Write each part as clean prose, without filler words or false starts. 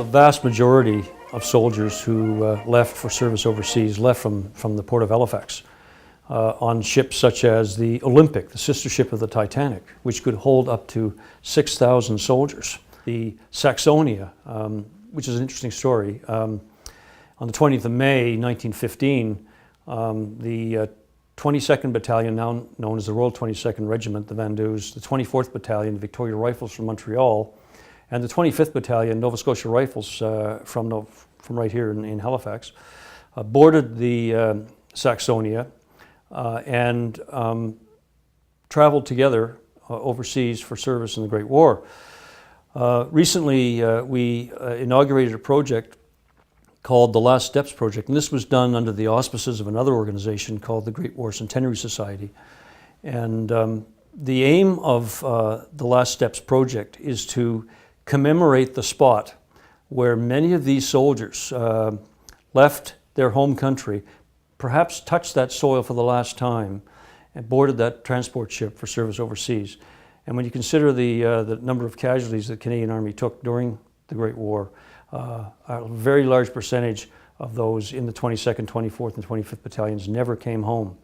The vast majority of soldiers who left for service overseas left from the port of Halifax on ships such as the Olympic, the sister ship of the Titanic, which could hold up to 6,000 soldiers. The Saxonia, which is an interesting story. On the 20th of May, 1915, the 22nd Battalion, now known as the Royal 22nd Regiment, the Vendus, the 24th Battalion, the Victoria Rifles from Montreal, and the 25th Battalion, Nova Scotia Rifles from right here in Halifax, boarded the Saxonia and traveled together overseas for service in the Great War. Recently, we inaugurated a project called the Last Steps Project, and this was done under the auspices of another organization called the Great War Centenary Society. And the aim of the Last Steps Project is to commemorate the spot where many of these soldiers left their home country, perhaps touched that soil for the last time, and boarded that transport ship for service overseas. And when you consider the number of casualties the Canadian Army took during the Great War, a very large percentage of those in the 22nd, 24th, and 25th Battalions never came home.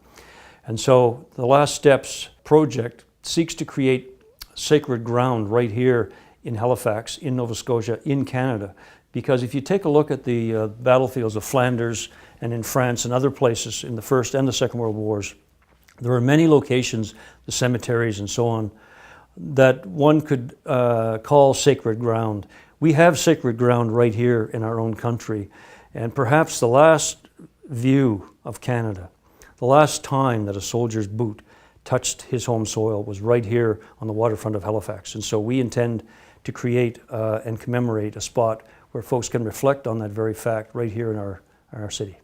And so the Last Steps Project seeks to create sacred ground right here in Halifax, in Nova Scotia, in Canada. Because if you take a look at the battlefields of Flanders and in France and other places in the First and the Second World Wars, there are many locations, the cemeteries and so on, that one could call sacred ground. We have sacred ground right here in our own country, and perhaps the last view of Canada, the last time that a soldier's boot touched his home soil was right here on the waterfront of Halifax. And so we intend to create and commemorate a spot where folks can reflect on that very fact right here in our city.